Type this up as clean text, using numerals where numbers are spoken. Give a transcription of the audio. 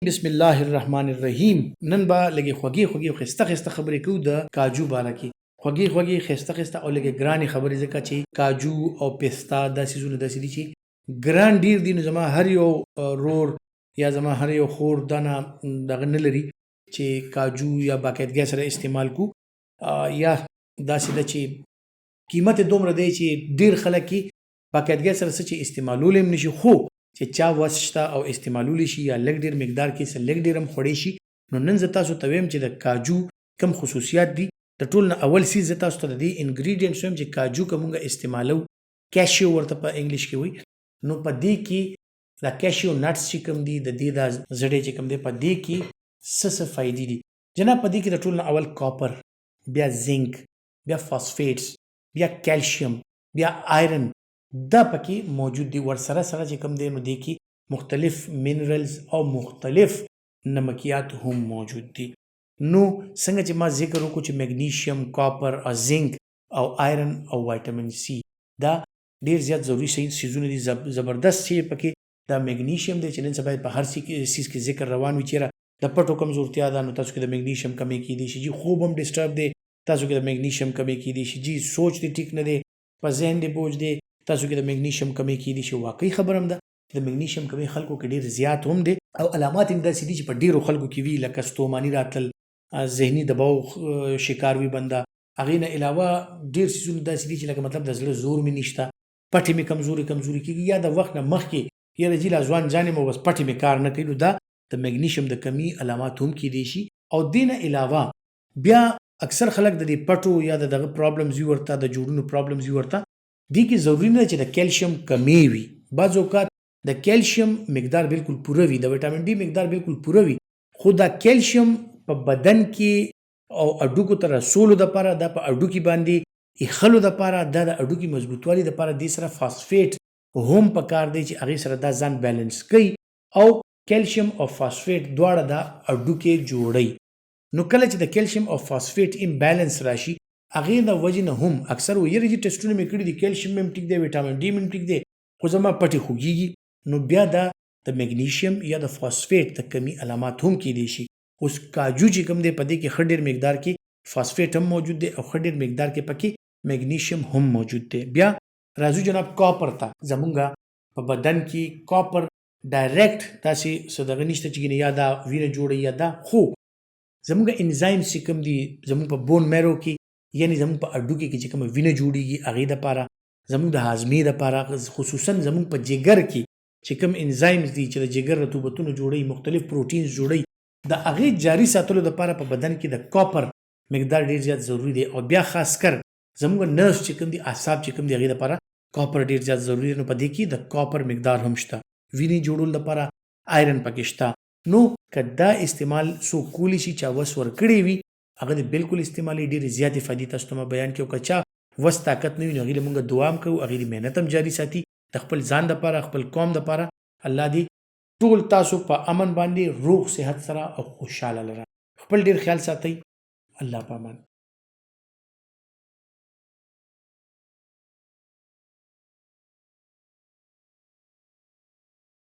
بسم الله الرحمن الرحیم. نن به لږه خوږې خوږې او خسته خسته خبرې کوو د کاجو باره کې. خوږې خوږې خسته خسته او لږه ګرانې خبرې، ځکه چې کاجو او پستا دا سیزونه داسې دي چې ګران ډیر دي. نو زما هر یو رور یا زما هر یو خور دا نه دغه نه لري چې کاجو یا باقاعدګۍ سره استعمال کو، یا داسې ده چې قیمت یې دومره دی چې ډیر خلک یې باقاعدګۍ سره څه چې استعمالولی هم نشي، خو چې چا وس شته او استعمالولی شي یا لږ ډیر مقدار کې څه لږ ډیر هم خوړی شي. نو نن زه تاسو ته وایم چې د کاجو کم خصوصیات دي. د ټول نه اول سیز زه تاسو ته د دې انګریډینټس وایم چې کاجو که مونږ استعمالو، کیشیو ورته په انګلیش کې وایي، نو په دې کې دا کیشیو نټس چې کوم دي، د دې دا زړې چې کوم دی، په دې کې څه فایدې دي جناب. په دې کې د ټول نه اول کاپر، بیا زنک، بیا فاسفیټس، بیا کیلشیم، بیا آیرن دا پکې موجود دي. ورسره سره چې کوم دی نو دې کې مختلف منرلز او مختلف نمکیات هم موجود دي. نو څنګه چې ما ذکر وکړو چې میګنیشیم، کاپر او زنک او آیرن او وایټامین سی دا ډیر زیات ضروری سیزونه دي. زبردست چې پکې دا میګنیشیم دی چې نن سبا په هر سیز کې ذکر روان وي چې د پټو کمزورتیا ده، نو تاسو کې د میګنیشیم کمی کیدی شي، جی خوب هم ډسټرب دی، تاسو کې د میګنیشیم کمی کیدی شي، جی سوچ دې ټیک نه دی، په ذهن دې بوج دی، تاسو کې د میګنیشیم کمی کیدی شي. واقعي خبره هم ده د میګنیشیم کمی خلکو کې ډیر زیات هم دی، او علامات هم داسې دي چې په ډیرو خلکو کې وي، لکه ستوماني راتل، ذهني دباو شکار وي بنده. هغې نه علاوه ډیر سیزونه داسې دي چې لکه مطلب د زړه زور مې نشته، پټې مې کمزوري کېږي، یا د وخت نه مخکې یاره جي لا ځوان جانې مو بس پټې مې کار نه کوي. نو دا د میګنیشیم د کمی علامات هم کیدی شي. او دې نه علاوه بیا اکثر خلک د دې پټو یا د دغه پرابلمز وي ورته، د جوړونو پرابلمز وي ورته، دې کې ضروري نه چې د کیلشیم کمی وي. بعض اوقات د کیلشیم مقدار بالکل پوره وي، د ویټامین ډي مقدار بالکل پوره وي، خو دا کیلشیم په بدن کې او اډوکو ته رسولو دپاره، دا په اډوکي باندې ایښلو دپاره، دا د اډوکي مضبوطوالي دپاره دې سره فاسفیټ هم پکار دی چې هغې سره دا ځان بیلنس کوي، او کیلشیم او فاسفیټ دواړه دا اډوکې جوړوي. نو کله چې د کیلشیم او فاسفیټ امبیلنس راشي، هغې د وجې نه هم اکثر ویره چې ټسټونه مې کړي دي، کیلشیم هم ټیک دی، ویټامین ډي هم ټیک دی، خو زما پټې خوږیږي. نو بیا دا د میګنیشیم یا د فاسفیټ د کمی علامات هم کیدی شي. اوس کاجو چې کوم دی په دې کې ښه ډېر مقدار کې فاسفیټ هم موجود دی او ښه ډېر مقدار کې پکې میګنیشیم هم موجود دی. بیا راځو جناب کاپر ته. زمونږ په بدن کې کاپر ډایرکټ داسې څه دغه نشته چې یا دا وینه جوړوي یا دا، خو زمونږ انزایمز چې کوم دي زمونږ په بون میرو کې، یعنی زمونږ په اډوکې کې چې کومه وینه جوړیږي هغې دپاره، زمونږ د هاضمې دپاره، خصوصا زمونږ په جگر کې چې کوم انزایمز دي چې د جگر رطوبتونه جوړوي، مختلف پروټینز جوړوي، د هغې جاري ساتلو دپاره په بدن کې د کاپر مقدار ډېر زیات ضروري دی. او بیا خاص کر زمونږ نرس چې کوم دي، اعصاب چې کوم دي، هغې دپاره کاپر ډېر زیات ضروري دی. نو په دې کې د کاپر مقدار هم شته. وینې جوړولو دپاره آیرن پکې شته. نو که دا استعمال څوک کولی شي، چا وس ورکړی وي، هغه د بالکل استعمالي ډېرې زیاتې فایدې تاسو ته ما بیان کړي. او که چا وس طاقت نه وي، نو هغې له مونږ دعا هم کوو، هغې د محنت هم جاري ساتي د خپل ځان دپاره، خپل قوم دپاره. الله دې ټول تاسو په امن باندې روغ صحت سره او خوشحاله لره. خپل ډېر خیال ساتئ. الله په امان.